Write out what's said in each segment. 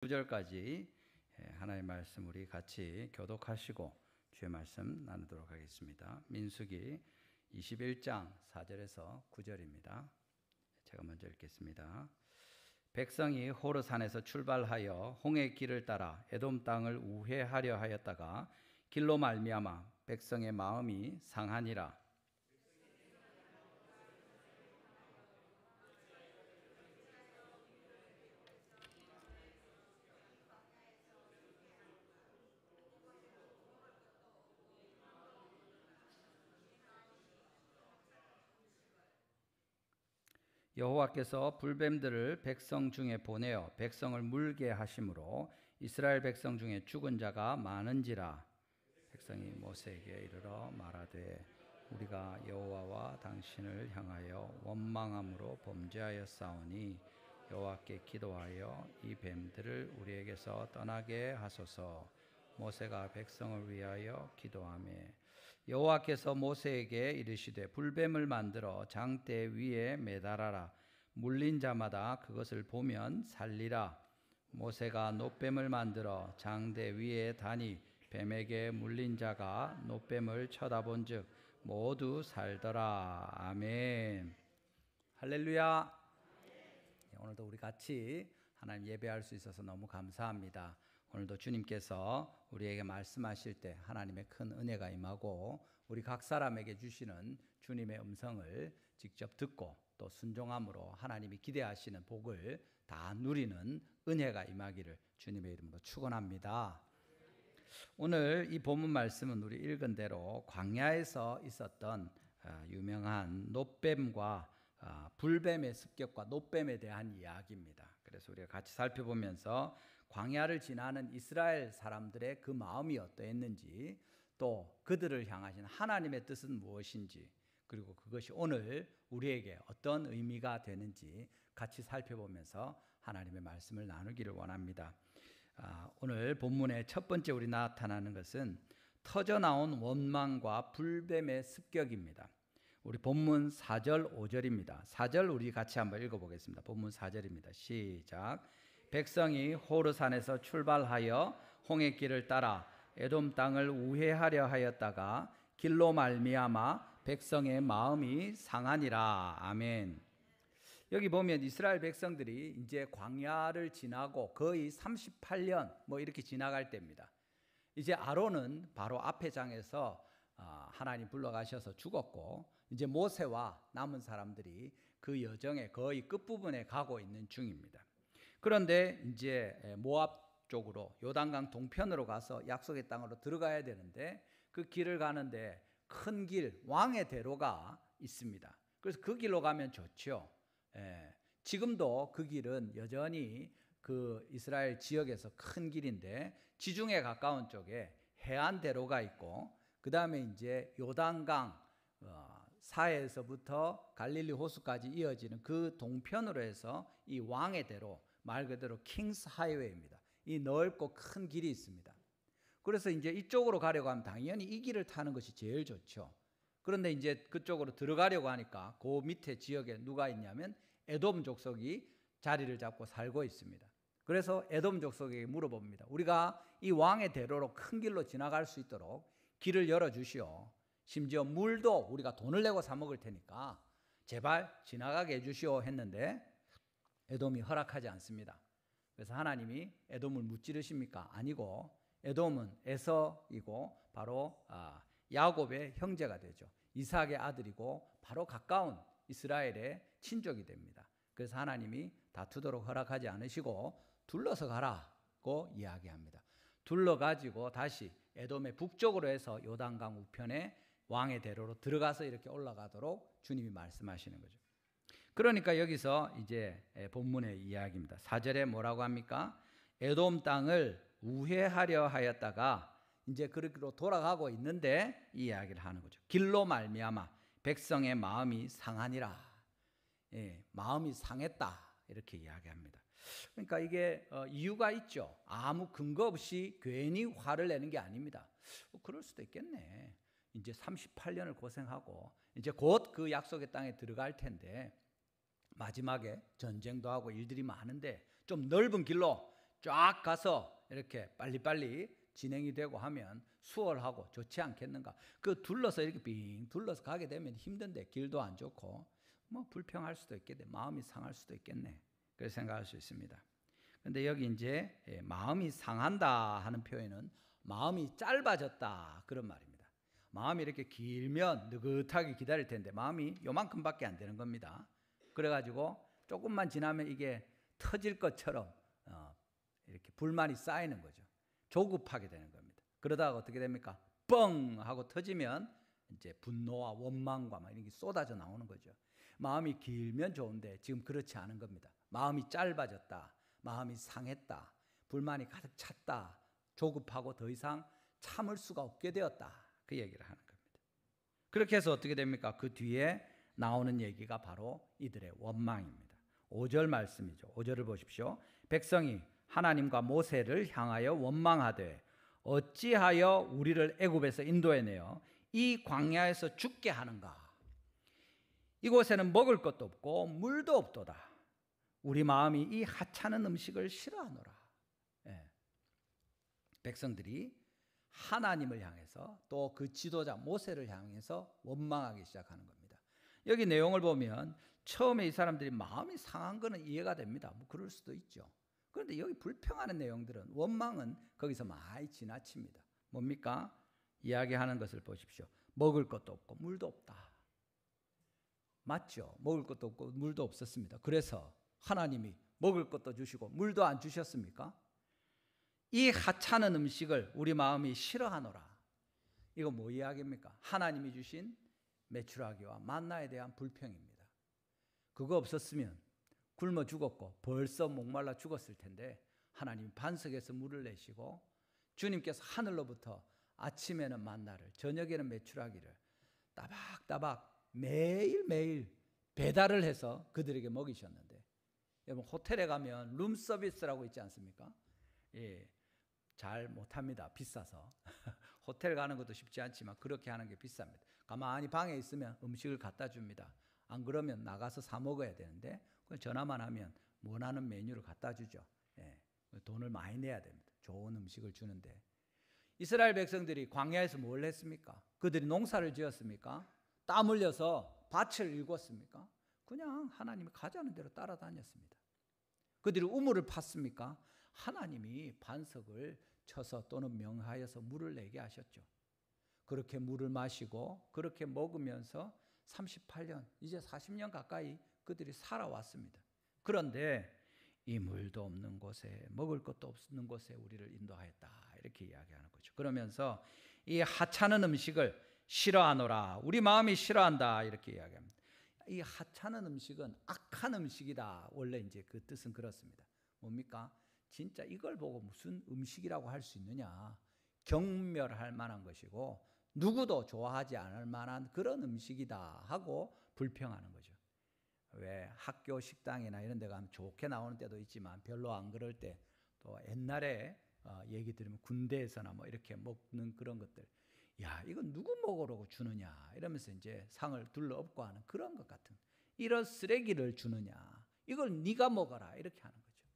9절까지 하나님의 말씀 우리 같이 교독하시고 주의 말씀 나누도록 하겠습니다. 민수기 21장 4절에서 9절입니다. 제가 먼저 읽겠습니다. 백성이 호르산에서 출발하여 홍해 길을 따라 에돔 땅을 우회하려 하였다가 길로 말미암아 백성의 마음이 상하니라. 여호와께서 불뱀들을 백성 중에 보내어 백성을 물게 하심으로 이스라엘 백성 중에 죽은 자가 많은지라. 백성이 모세에게 이르러 말하되 우리가 여호와와 당신을 향하여 원망함으로 범죄하였사오니 여호와께 기도하여 이 뱀들을 우리에게서 떠나게 하소서. 모세가 백성을 위하여 기도하매 여호와께서 모세에게 이르시되 불뱀을 만들어 장대 위에 매달아라. 물린 자마다 그것을 보면 살리라. 모세가 놋뱀을 만들어 장대 위에 다니 뱀에게 물린 자가 놋뱀을 쳐다본즉 모두 살더라. 아멘. 할렐루야. 오늘도 우리 같이 하나님 예배할 수 있어서 너무 감사합니다. 오늘도 주님께서 우리에게 말씀하실 때 하나님의 큰 은혜가 임하고 우리 각 사람에게 주시는 주님의 음성을 직접 듣고 또 순종함으로 하나님이 기대하시는 복을 다 누리는 은혜가 임하기를 주님의 이름으로 축원합니다. 오늘 이 본문 말씀은 우리 읽은 대로 광야에서 있었던 유명한 놋뱀과 불뱀의 습격과 놋뱀에 대한 이야기입니다. 그래서 우리가 같이 살펴보면서 광야를 지나는 이스라엘 사람들의 그 마음이 어떠했는지, 또 그들을 향하신 하나님의 뜻은 무엇인지, 그리고 그것이 오늘 우리에게 어떤 의미가 되는지 같이 살펴보면서 하나님의 말씀을 나누기를 원합니다. 오늘 본문의 첫 번째 우리 나타나는 것은 터져나온 원망과 불뱀의 습격입니다. 우리 본문 4절 5절입니다. 4절 우리 같이 한번 읽어보겠습니다. 본문 4절입니다. 시작. 백성이 호르산에서 출발하여 홍해 길을 따라 에돔 땅을 우회하려 하였다가 길로 말미암아 백성의 마음이 상하니라. 아멘. 여기 보면 이스라엘 백성들이 이제 광야를 지나고 거의 38년 이렇게 지나갈 때입니다. 이제 아론은 바로 앞에 장에서 하나님 불러가셔서 죽었고, 이제 모세와 남은 사람들이 그 여정의 거의 끝부분에 가고 있는 중입니다. 그런데 이제 모압 쪽으로 요단강 동편으로 가서 약속의 땅으로 들어가야 되는데 그 길을 가는데 큰 길, 왕의 대로가 있습니다. 그래서 그 길로 가면 좋죠. 지금도 그 길은 여전히 그 이스라엘 지역에서 큰 길인데 지중해 가까운 쪽에 해안대로가 있고, 그 다음에 이제 요단강 사해에서부터 갈릴리 호수까지 이어지는 그 동편으로 해서 이 왕의 대로, 말 그대로 킹스 하이웨이입니다. 이 넓고 큰 길이 있습니다. 그래서 이제 이쪽으로 가려고 하면 당연히 이 길을 타는 것이 제일 좋죠. 그런데 이제 그쪽으로 들어가려고 하니까 그 밑에 지역에 누가 있냐면 에돔 족속이 자리를 잡고 살고 있습니다. 그래서 에돔 족속에게 물어봅니다. 우리가 이 왕의 대로로 큰 길로 지나갈 수 있도록 길을 열어주시오. 심지어 물도 우리가 돈을 내고 사 먹을 테니까 제발 지나가게 해주시오 했는데 에돔이 허락하지 않습니다. 그래서 하나님이 에돔을 무찌르십니까? 아니고 에돔은 에서이고 바로 야곱의 형제가 되죠. 이삭의 아들이고 바로 가까운 이스라엘의 친족이 됩니다. 그래서 하나님이 다투도록 허락하지 않으시고 둘러서 가라고 이야기합니다. 둘러가지고 다시 에돔의 북쪽으로 해서 요단강 우편에 왕의 대로로 들어가서 이렇게 올라가도록 주님이 말씀하시는 거죠. 그러니까 여기서 이제 본문의 이야기입니다. 4절에 뭐라고 합니까? 에돔 땅을 우회하려 하였다가 이제 그렇게로 돌아가고 있는데 이 이야기를 하는 거죠. 길로 말미암아 백성의 마음이 상하니라. 마음이 상했다 이렇게 이야기합니다. 그러니까 이게 이유가 있죠. 아무 근거 없이 괜히 화를 내는 게 아닙니다. 그럴 수도 있겠네. 이제 38년을 고생하고 이제 곧 그 약속의 땅에 들어갈 텐데 마지막에 전쟁도 하고 일들이 많은데 좀 넓은 길로 쫙 가서 이렇게 빨리빨리 진행이 되고 하면 수월하고 좋지 않겠는가? 그 둘러서 이렇게 빙 둘러서 가게 되면 힘든데 길도 안 좋고 뭐 불평할 수도 있겠네. 마음이 상할 수도 있겠네. 그렇게 생각할 수 있습니다. 근데 여기 이제 마음이 상한다 하는 표현은 마음이 짧아졌다 그런 말입니다. 마음이 이렇게 길면 느긋하게 기다릴 텐데 마음이 요만큼밖에 안 되는 겁니다. 그래가지고 조금만 지나면 이게 터질 것처럼 이렇게 불만이 쌓이는 거죠. 조급하게 되는 겁니다. 그러다가 어떻게 됩니까? 뻥 하고 터지면 이제 분노와 원망과 막 이런 게 쏟아져 나오는 거죠. 마음이 길면 좋은데 지금 그렇지 않은 겁니다. 마음이 짧아졌다. 마음이 상했다. 불만이 가득 찼다. 조급하고 더 이상 참을 수가 없게 되었다. 그 얘기를 하는 겁니다. 그렇게 해서 어떻게 됩니까? 그 뒤에 나오는 얘기가 바로 이들의 원망입니다. 5절 말씀이죠. 5절을 보십시오. 백성이 하나님과 모세를 향하여 원망하되 어찌하여 우리를 애굽에서 인도해내어 이 광야에서 죽게 하는가? 이곳에는 먹을 것도 없고 물도 없도다. 우리 마음이 이 하찮은 음식을 싫어하노라. 백성들이 하나님을 향해서 또 그 지도자 모세를 향해서 원망하기 시작하는 겁니다. 여기 내용을 보면 처음에 이 사람들이 마음이 상한 거는 이해가 됩니다. 뭐 그럴 수도 있죠. 그런데 여기 불평하는 내용들은 원망은 거기서 많이 지나칩니다. 뭡니까? 이야기하는 것을 보십시오. 먹을 것도 없고 물도 없다. 맞죠? 먹을 것도 없고 물도 없었습니다. 그래서 하나님이 먹을 것도 주시고 물도 안 주셨습니까? 이 하찮은 음식을 우리 마음이 싫어하노라. 이거 뭐 이야기입니까? 하나님이 주신 메추라기와 만나에 대한 불평입니다. 그거 없었으면 굶어 죽었고 벌써 목말라 죽었을 텐데 하나님이 반석에서 물을 내시고 주님께서 하늘로부터 아침에는 만나를 저녁에는 메추라기를 따박따박 매일매일 배달을 해서 그들에게 먹이셨는데 여러분 호텔에 가면 룸서비스라고 있지 않습니까? 예, 잘 못합니다. 비싸서. 호텔 가는 것도 쉽지 않지만 그렇게 하는 게 비쌉니다. 가만히 방에 있으면 음식을 갖다 줍니다. 안 그러면 나가서 사 먹어야 되는데 전화만 하면 원하는 메뉴를 갖다 주죠. 예, 돈을 많이 내야 됩니다. 좋은 음식을 주는데 이스라엘 백성들이 광야에서 뭘 했습니까? 그들이 농사를 지었습니까? 땀 흘려서 밭을 일궜습니까? 그냥 하나님이 가자는 대로 따라다녔습니다. 그들이 우물을 팠습니까? 하나님이 반석을 쳐서 또는 명하여서 물을 내게 하셨죠. 그렇게 물을 마시고 그렇게 먹으면서 38년, 이제 40년 가까이 그들이 살아왔습니다. 그런데 이 물도 없는 곳에 먹을 것도 없는 곳에 우리를 인도하였다 이렇게 이야기하는 거죠. 그러면서 이 하찮은 음식을 싫어하노라. 우리 마음이 싫어한다 이렇게 이야기합니다. 이 하찮은 음식은 악한 음식이다. 원래 이제 그 뜻은 그렇습니다. 뭡니까? 진짜 이걸 보고 무슨 음식이라고 할 수 있느냐? 경멸할 만한 것이고 누구도 좋아하지 않을 만한 그런 음식이다 하고 불평하는 거죠. 왜 학교 식당이나 이런 데 가면 좋게 나오는 때도 있지만 별로 안 그럴 때 또 옛날에 얘기 들으면 군대에서나 뭐 이렇게 먹는 그런 것들, 야 이건 누구 먹으라고 주느냐 이러면서 이제 상을 둘러엎고 하는 그런 것 같은 이런 쓰레기를 주느냐, 이걸 네가 먹어라 이렇게 하는 거죠.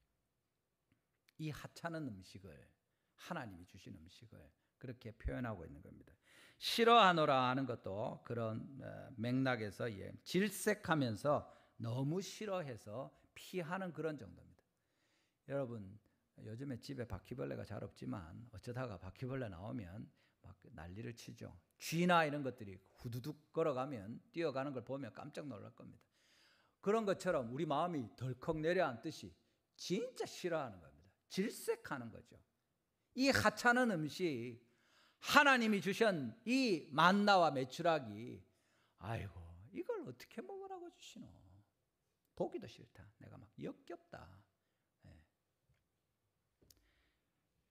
이 하찮은 음식을, 하나님이 주신 음식을 그렇게 표현하고 있는 겁니다. 싫어하노라 하는 것도 그런 맥락에서 질색하면서 너무 싫어해서 피하는 그런 정도입니다. 여러분 요즘에 집에 바퀴벌레가 잘 없지만 어쩌다가 바퀴벌레 나오면 막 난리를 치죠. 쥐나 이런 것들이 후두둑 걸어가면 뛰어가는 걸 보면 깜짝 놀랄 겁니다. 그런 것처럼 우리 마음이 덜컥 내려앉듯이 진짜 싫어하는 겁니다. 질색하는 거죠. 이 하찮은 음식, 하나님이 주신 이 만나와 메추라기, 아이고 이걸 어떻게 먹으라고 주시노? 보기도 싫다. 내가 막 역겹다.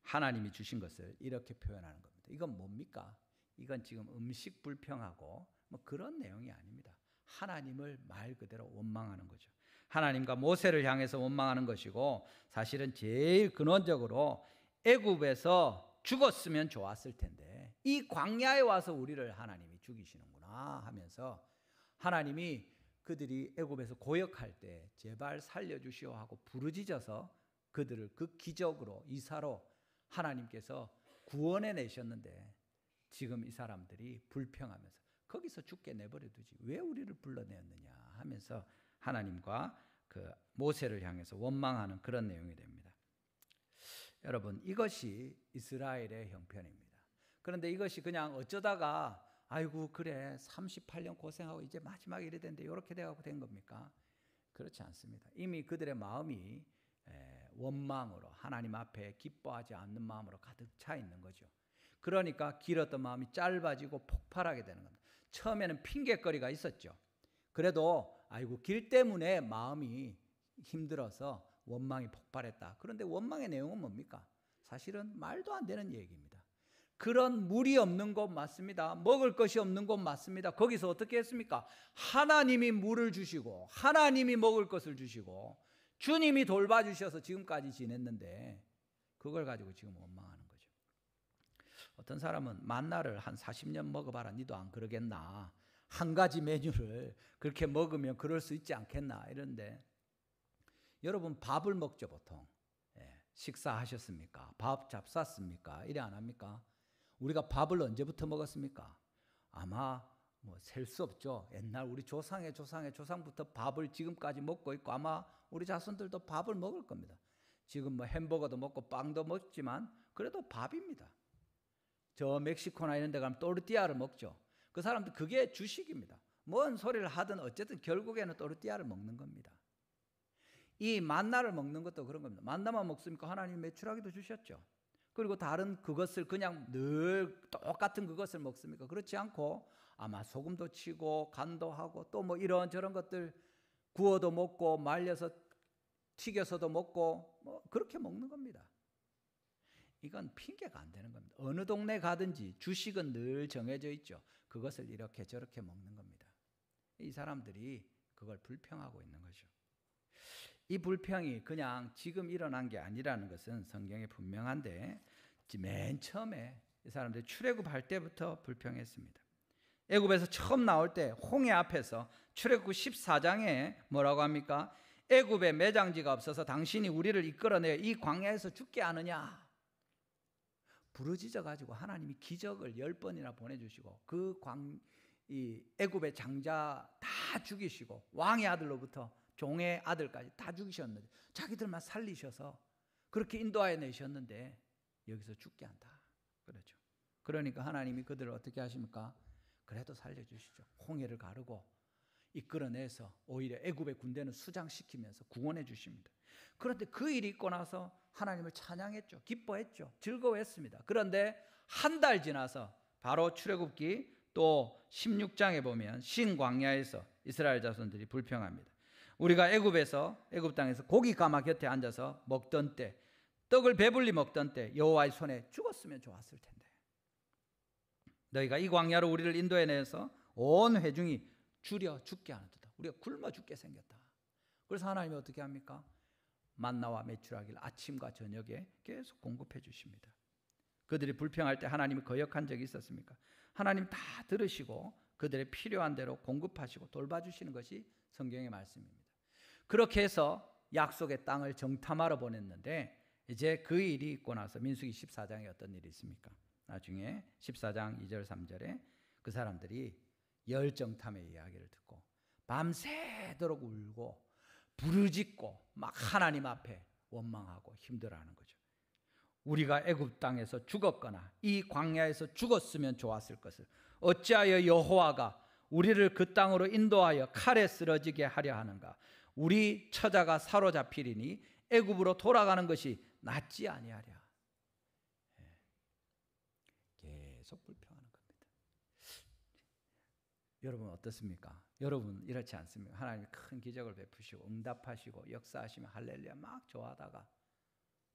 하나님이 주신 것을 이렇게 표현하는 겁니다. 이건 뭡니까? 이건 지금 음식 불평하고 뭐 그런 내용이 아닙니다. 하나님을 말 그대로 원망하는 거죠. 하나님과 모세를 향해서 원망하는 것이고, 사실은 제일 근원적으로 애굽에서 죽었으면 좋았을 텐데 이 광야에 와서 우리를 하나님이 죽이시는구나 하면서 하나님이 그들이 애굽에서 고역할 때 제발 살려주시오 하고 부르짖어서 그들을 그 기적으로 이사로 하나님께서 구원해 내셨는데 지금 이 사람들이 불평하면서 거기서 죽게 내버려 두지 왜 우리를 불러내었느냐 하면서 하나님과 그 모세를 향해서 원망하는 그런 내용이 됩니다. 여러분, 이것이 이스라엘의 형편입니다. 그런데 이것이 그냥 어쩌다가 아이고 그래 38년 고생하고 이제 마지막에 이래 됐는데 이렇게 돼가고 된 겁니까? 그렇지 않습니다. 이미 그들의 마음이 원망으로 하나님 앞에 기뻐하지 않는 마음으로 가득 차 있는 거죠. 그러니까 길었던 마음이 짧아지고 폭발하게 되는 겁니다. 처음에는 핑계거리가 있었죠. 그래도 아이고 길 때문에 마음이 힘들어서 원망이 폭발했다. 그런데 원망의 내용은 뭡니까? 사실은 말도 안 되는 얘기입니다. 그런 물이 없는 곳 맞습니다. 먹을 것이 없는 곳 맞습니다. 거기서 어떻게 했습니까? 하나님이 물을 주시고 하나님이 먹을 것을 주시고 주님이 돌봐주셔서 지금까지 지냈는데 그걸 가지고 지금 원망하는 거죠. 어떤 사람은 만나를 한 40년 먹어봐라 니도 안 그러겠나, 한 가지 메뉴를 그렇게 먹으면 그럴 수 있지 않겠나 이런데, 여러분 밥을 먹죠 보통. 식사하셨습니까? 밥 잡쌌습니까? 이래 안 합니까? 우리가 밥을 언제부터 먹었습니까? 아마 뭐 셀 수 없죠. 옛날 우리 조상의 조상부터 밥을 지금까지 먹고 있고 아마 우리 자손들도 밥을 먹을 겁니다. 지금 뭐 햄버거도 먹고 빵도 먹지만 그래도 밥입니다. 저 멕시코나 이런 데 가면 또르띠아를 먹죠. 그 사람들 그게 주식입니다. 뭔 소리를 하든 어쨌든 결국에는 또르띠아를 먹는 겁니다. 이 만나를 먹는 것도 그런 겁니다. 만나만 먹습니까? 하나님 메추라기도 주셨죠. 그리고 다른 그것을 그냥 늘 똑같은 그것을 먹습니까? 그렇지 않고 아마 소금도 치고 간도 하고 또 뭐 이런저런 것들 구워도 먹고 말려서 튀겨서도 먹고 뭐 그렇게 먹는 겁니다. 이건 핑계가 안 되는 겁니다. 어느 동네 가든지 주식은 늘 정해져 있죠. 그것을 이렇게 저렇게 먹는 겁니다. 이 사람들이 그걸 불평하고 있는 거죠. 이 불평이 그냥 지금 일어난 게 아니라는 것은 성경에 분명한데 맨 처음에 이 사람들이 출애굽할 때부터 불평했습니다. 애굽에서 처음 나올 때 홍해 앞에서 출애굽 14장에 뭐라고 합니까? 애굽에 매장지가 없어서 당신이 우리를 이끌어내 이 광야에서 죽게 하느냐, 부르짖어 가지고 하나님이 기적을 10번이나 보내주시고 이 애굽의 장자 다 죽이시고 왕의 아들로부터 종의 아들까지 다 죽이셨는데 자기들만 살리셔서 그렇게 인도하여 내셨는데 여기서 죽게 한다 그러죠. 그러니까 하나님이 그들을 어떻게 하십니까? 그래도 살려주시죠. 홍해를 가르고 이끌어내서 오히려 애굽의 군대는 수장시키면서 구원해 주십니다. 그런데 그 일이 있고 나서 하나님을 찬양했죠. 기뻐했죠. 즐거워했습니다. 그런데 한 달 지나서 바로 출애굽기 또 16장에 보면 신광야에서 이스라엘 자손들이 불평합니다. 우리가 애굽 땅에서 고기 가마 곁에 앉아서 먹던 때, 떡을 배불리 먹던 때 여호와의 손에 죽었으면 좋았을 텐데 너희가 이 광야로 우리를 인도해 내서 온 회중이 줄여 죽게 하는도다. 우리가 굶어 죽게 생겼다. 그래서 하나님이 어떻게 합니까? 만나와 메추라기를 아침과 저녁에 계속 공급해 주십니다. 그들이 불평할 때 하나님이 거역한 적이 있었습니까? 하나님 다 들으시고 그들의 필요한 대로 공급하시고 돌봐주시는 것이 성경의 말씀입니다. 그렇게 해서 약속의 땅을 정탐하러 보냈는데 이제 그 일이 있고 나서 민수기 14장에 어떤 일이 있습니까? 나중에 14장 2절 3절에 그 사람들이 열정탐의 이야기를 듣고 밤새도록 울고 부르짖고 막 하나님 앞에 원망하고 힘들어하는 거죠. 우리가 애굽 땅에서 죽었거나 이 광야에서 죽었으면 좋았을 것을 어찌하여 여호와가 우리를 그 땅으로 인도하여 칼에 쓰러지게 하려 하는가? 우리 처자가 사로잡히리니 애굽으로 돌아가는 것이 낫지 아니하랴. 계속 불평하는 겁니다. 여러분 어떻습니까? 여러분 이렇지 않습니까? 하나님이 큰 기적을 베푸시고 응답하시고 역사하시면 할렐루야 막 좋아하다가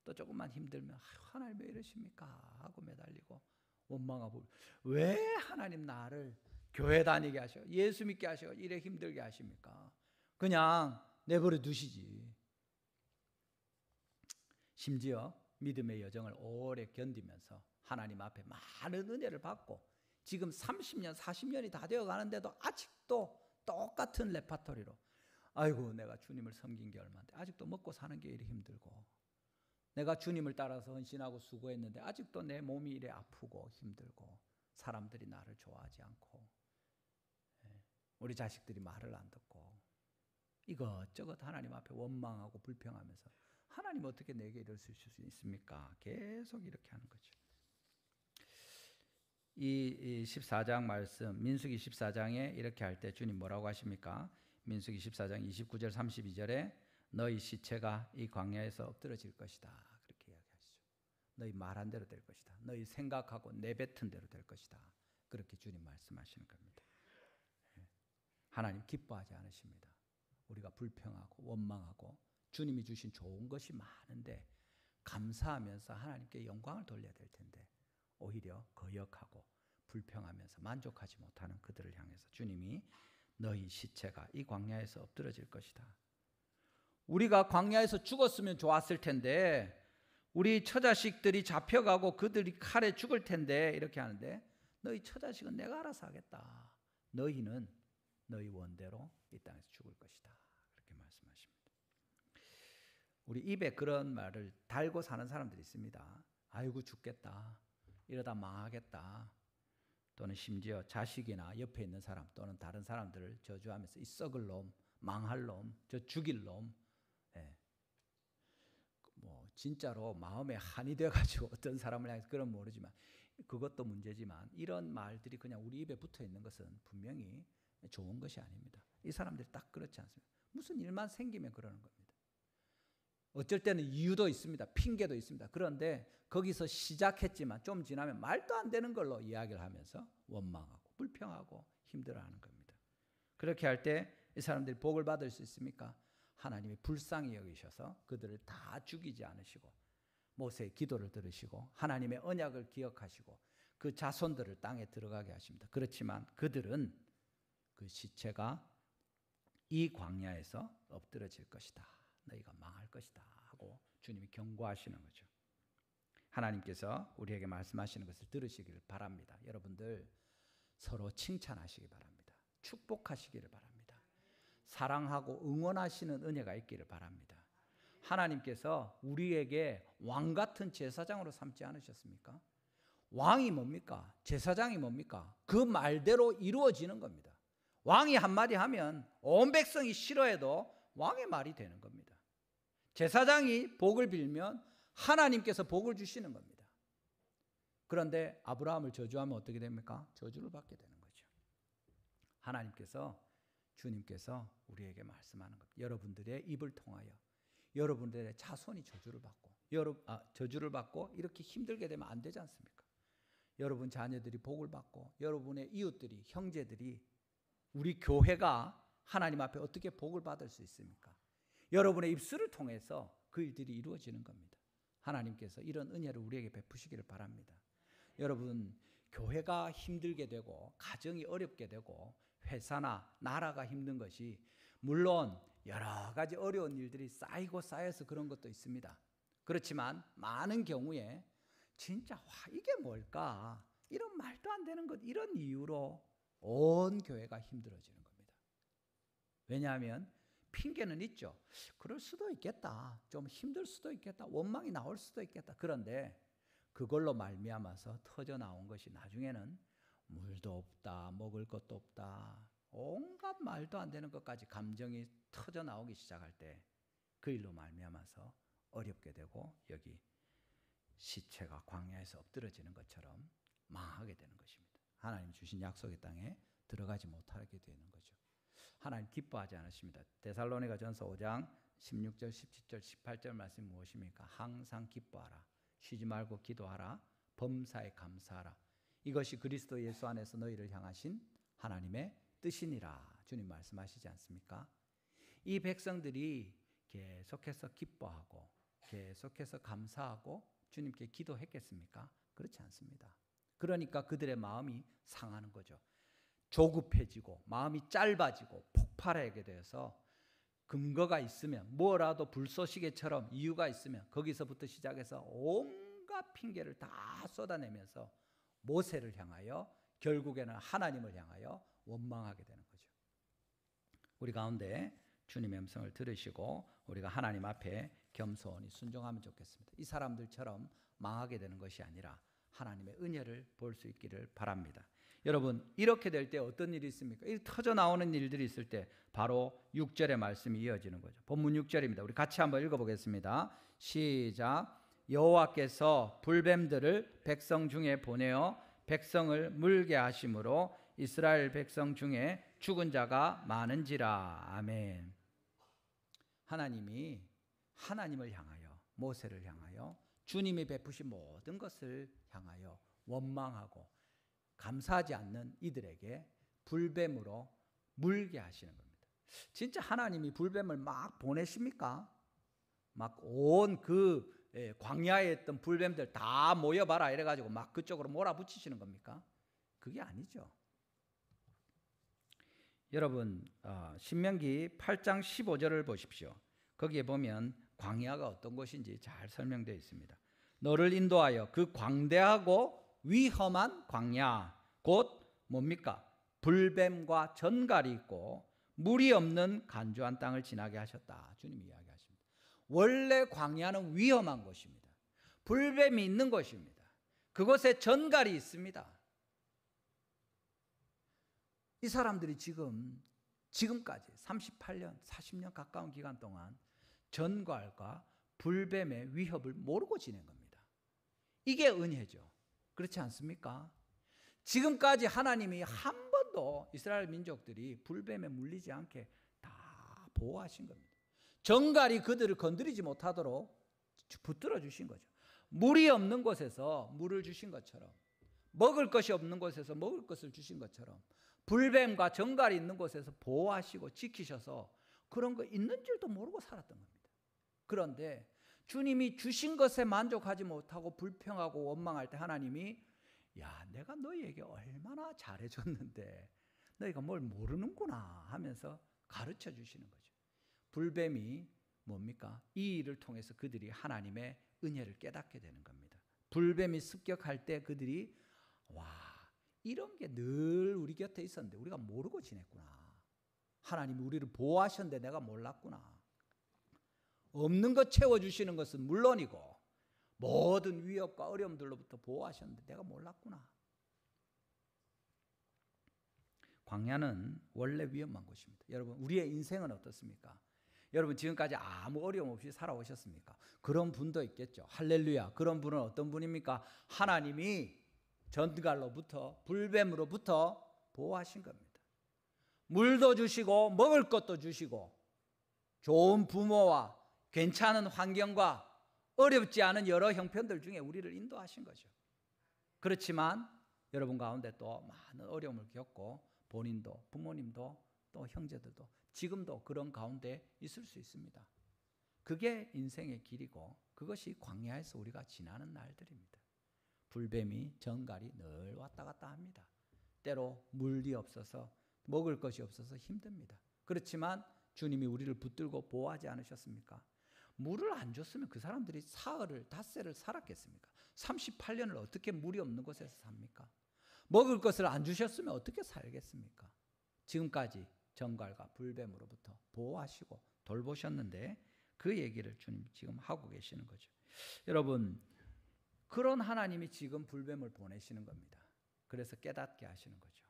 또 조금만 힘들면 하나님 왜 이러십니까? 하고 매달리고 원망하고 왜 하나님 나를 교회 다니게 하셔 예수 믿게 하셔 이래 힘들게 하십니까? 그냥 내버려 두시지. 심지어 믿음의 여정을 오래 견디면서 하나님 앞에 많은 은혜를 받고 지금 30년 40년이 다 되어 가는데도 아직도 똑같은 레파토리로 아이고 내가 주님을 섬긴 게 얼마인데 아직도 먹고 사는 게 이리 힘들고 내가 주님을 따라서 헌신하고 수고했는데 아직도 내 몸이 이래 아프고 힘들고 사람들이 나를 좋아하지 않고 우리 자식들이 말을 안 듣고 이것저것 하나님 앞에 원망하고 불평하면서 하나님 어떻게 내게 이럴 수 있습니까? 계속 이렇게 하는 거죠. 이 14장 말씀, 민수기 14장에 이렇게 할 때 주님 뭐라고 하십니까? 민수기 14장 29절 32절에 너희 시체가 이 광야에서 엎드러질 것이다. 그렇게 이야기하시죠. 너희 말한 대로 될 것이다. 너희 생각하고 내뱉은 대로 될 것이다. 그렇게 주님 말씀하시는 겁니다. 하나님 기뻐하지 않으십니다. 우리가 불평하고 원망하고 주님이 주신 좋은 것이 많은데 감사하면서 하나님께 영광을 돌려야 될 텐데 오히려 거역하고 불평하면서 만족하지 못하는 그들을 향해서 주님이 너희 시체가 이 광야에서 엎드러질 것이다. 우리가 광야에서 죽었으면 좋았을 텐데 우리 처자식들이 잡혀가고 그들이 칼에 죽을 텐데 이렇게 하는데 너희 처자식은 내가 알아서 하겠다. 너희는 너희 원대로 이 땅에서 죽을 것이다. 그렇게 말씀하십니다. 우리 입에 그런 말을 달고 사는 사람들이 있습니다. 아이고 죽겠다. 이러다 망하겠다. 또는 심지어 자식이나 옆에 있는 사람 또는 다른 사람들을 저주하면서 이 썩을 놈, 망할 놈, 저 죽일 놈. 뭐 진짜로 마음에 한이 돼가지고 어떤 사람을 향해서 그런 모르지만 그것도 문제지만 이런 말들이 그냥 우리 입에 붙어 있는 것은 분명히 좋은 것이 아닙니다. 이 사람들이 딱 그렇지 않습니다. 무슨 일만 생기면 그러는 겁니다. 어쩔 때는 이유도 있습니다. 핑계도 있습니다. 그런데 거기서 시작했지만 좀 지나면 말도 안 되는 걸로 이야기를 하면서 원망하고 불평하고 힘들어하는 겁니다. 그렇게 할 때 이 사람들이 복을 받을 수 있습니까? 하나님이 불쌍히 여기셔서 그들을 다 죽이지 않으시고 모세의 기도를 들으시고 하나님의 언약을 기억하시고 그 자손들을 땅에 들어가게 하십니다. 그렇지만 그들은 그 시체가 이 광야에서 엎드러질 것이다. 너희가 망할 것이다 하고 주님이 경고하시는 거죠. 하나님께서 우리에게 말씀하시는 것을 들으시기를 바랍니다. 여러분들 서로 칭찬하시기 바랍니다. 축복하시기를 바랍니다. 사랑하고 응원하시는 은혜가 있기를 바랍니다. 하나님께서 우리에게 왕 같은 제사장으로 삼지 않으셨습니까? 왕이 뭡니까? 제사장이 뭡니까? 그 말대로 이루어지는 겁니다. 왕이 한마디 하면 온 백성이 싫어해도 왕의 말이 되는 겁니다. 제사장이 복을 빌면 하나님께서 복을 주시는 겁니다. 그런데 아브라함을 저주하면 어떻게 됩니까? 저주를 받게 되는 거죠. 하나님께서 주님께서 우리에게 말씀하는 것. 여러분들의 입을 통하여 여러분들의 자손이 저주를 받고 이렇게 힘들게 되면 안 되지 않습니까? 여러분 자녀들이 복을 받고 여러분의 이웃들이 형제들이 우리 교회가 하나님 앞에 어떻게 복을 받을 수 있습니까? 여러분의 입술을 통해서 그 일들이 이루어지는 겁니다. 하나님께서 이런 은혜를 우리에게 베푸시기를 바랍니다. 여러분 교회가 힘들게 되고 가정이 어렵게 되고 회사나 나라가 힘든 것이 물론 여러 가지 어려운 일들이 쌓이고 쌓여서 그런 것도 있습니다. 그렇지만 많은 경우에 진짜 이게 뭘까? 이런 말도 안 되는 것 이런 이유로 온 교회가 힘들어지는 겁니다. 왜냐하면 핑계는 있죠. 그럴 수도 있겠다. 좀 힘들 수도 있겠다. 원망이 나올 수도 있겠다. 그런데 그걸로 말미암아서 터져 나온 것이 나중에는 물도 없다, 먹을 것도 없다, 온갖 말도 안 되는 것까지 감정이 터져 나오기 시작할 때 그 일로 말미암아서 어렵게 되고 여기 시체가 광야에서 엎드러지는 것처럼 망하게 되는 것입니다. 하나님 주신 약속의 땅에 들어가지 못하게 되는 거죠. 하나님 기뻐하지 않으십니다. 데살로니가전서 5장 16절, 17절, 18절 말씀이 무엇입니까? 항상 기뻐하라. 쉬지 말고 기도하라. 범사에 감사하라. 이것이 그리스도 예수 안에서 너희를 향하신 하나님의 뜻이니라. 주님 말씀하시지 않습니까? 이 백성들이 계속해서 기뻐하고 계속해서 감사하고 주님께 기도했겠습니까? 그렇지 않습니다. 그러니까 그들의 마음이 상하는 거죠. 조급해지고 마음이 짧아지고 폭발하게 되어서 근거가 있으면 뭐라도 불쏘시개처럼 이유가 있으면 거기서부터 시작해서 온갖 핑계를 다 쏟아내면서 모세를 향하여 결국에는 하나님을 향하여 원망하게 되는 거죠. 우리 가운데 주님의 음성을 들으시고 우리가 하나님 앞에 겸손히 순종하면 좋겠습니다. 이 사람들처럼 망하게 되는 것이 아니라 하나님의 은혜를 볼 수 있기를 바랍니다. 여러분, 이렇게 될 때 어떤 일이 있습니까? 이 터져 나오는 일들이 있을 때 바로 6절의 말씀이 이어지는 거죠. 본문 6절입니다. 우리 같이 한번 읽어보겠습니다. 시작. 여호와께서 불뱀들을 백성 중에 보내어 백성을 물게 하심으로 이스라엘 백성 중에 죽은 자가 많은지라. 아멘. 하나님이 하나님을 향하여, 모세를 향하여 주님이 베푸신 모든 것을 향하여 원망하고 감사하지 않는 이들에게 불뱀으로 물게 하시는 겁니다. 진짜 하나님이 불뱀을 막 보내십니까? 막 온 그 광야에 있던 불뱀들 다 모여봐라 이래가지고 막 그쪽으로 몰아붙이시는 겁니까? 그게 아니죠. 여러분, 신명기 8장 15절을 보십시오. 거기에 보면 광야가 어떤 곳인지 잘 설명되어 있습니다. 너를 인도하여 그 광대하고 위험한 광야, 곧 뭡니까? 불뱀과 전갈이 있고 물이 없는 간조한 땅을 지나게 하셨다. 주님이 이야기하십니다. 원래 광야는 위험한 곳입니다. 불뱀이 있는 곳입니다. 그곳에 전갈이 있습니다. 이 사람들이 지금까지 38년, 40년 가까운 기간 동안 전갈과 불뱀의 위협을 모르고 지낸 겁니다. 이게 은혜죠. 그렇지 않습니까? 지금까지 하나님이 한 번도 이스라엘 민족들이 불뱀에 물리지 않게 다 보호하신 겁니다. 전갈이 그들을 건드리지 못하도록 붙들어 주신 거죠. 물이 없는 곳에서 물을 주신 것처럼, 먹을 것이 없는 곳에서 먹을 것을 주신 것처럼 불뱀과 전갈이 있는 곳에서 보호하시고 지키셔서 그런 거 있는 줄도 모르고 살았던 겁니다. 그런데 주님이 주신 것에 만족하지 못하고 불평하고 원망할 때 하나님이 야, 내가 너희에게 얼마나 잘해줬는데 너희가 뭘 모르는구나 하면서 가르쳐 주시는 거죠. 불뱀이 뭡니까? 이 일을 통해서 그들이 하나님의 은혜를 깨닫게 되는 겁니다. 불뱀이 습격할 때 그들이 와, 이런 게 늘 우리 곁에 있었는데 우리가 모르고 지냈구나. 하나님이 우리를 보호하셨는데 내가 몰랐구나. 없는 것 채워주시는 것은 물론이고 모든 위협과 어려움들로부터 보호하셨는데 내가 몰랐구나. 광야는 원래 위험한 곳입니다. 여러분, 우리의 인생은 어떻습니까? 여러분, 지금까지 아무 어려움 없이 살아오셨습니까? 그런 분도 있겠죠. 할렐루야. 그런 분은 어떤 분입니까? 하나님이 전갈로부터 불뱀으로부터 보호하신 겁니다. 물도 주시고 먹을 것도 주시고 좋은 부모와 괜찮은 환경과 어렵지 않은 여러 형편들 중에 우리를 인도하신 거죠. 그렇지만 여러분 가운데 또 많은 어려움을 겪고 본인도 부모님도 또 형제들도 지금도 그런 가운데 있을 수 있습니다. 그게 인생의 길이고 그것이 광야에서 우리가 지나는 날들입니다. 불뱀이 전갈이 늘 왔다 갔다 합니다. 때로 물이 없어서 먹을 것이 없어서 힘듭니다. 그렇지만 주님이 우리를 붙들고 보호하지 않으셨습니까? 물을 안 줬으면 그 사람들이 사흘을 닷새를 살았겠습니까? 38년을 어떻게 물이 없는 곳에서 삽니까? 먹을 것을 안 주셨으면 어떻게 살겠습니까? 지금까지 전갈과 불뱀으로부터 보호하시고 돌보셨는데 그 얘기를 주님 지금 하고 계시는 거죠. 여러분, 그런 하나님이 지금 불뱀을 보내시는 겁니다. 그래서 깨닫게 하시는 거죠.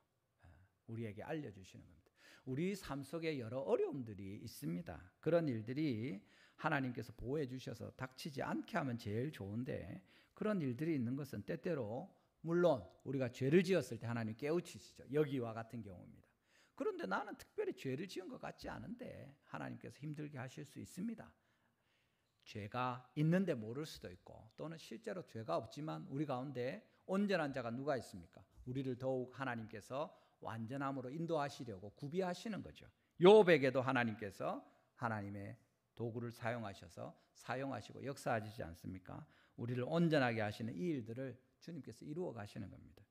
우리에게 알려주시는 겁니다. 우리 삶 속에 여러 어려움들이 있습니다. 그런 일들이 하나님께서 보호해 주셔서 닥치지 않게 하면 제일 좋은데 그런 일들이 있는 것은 때때로 물론 우리가 죄를 지었을 때 하나님 깨우치시죠. 여기와 같은 경우입니다. 그런데 나는 특별히 죄를 지은 것 같지 않은데 하나님께서 힘들게 하실 수 있습니다. 죄가 있는데 모를 수도 있고 또는 실제로 죄가 없지만 우리 가운데 온전한 자가 누가 있습니까? 우리를 더욱 하나님께서 완전함으로 인도하시려고 구비하시는 거죠. 욥에게도 하나님께서 하나님의 도구를 사용하시고 역사하시지 않습니까? 우리를 온전하게 하시는 이 일들을 주님께서 이루어 가시는 겁니다.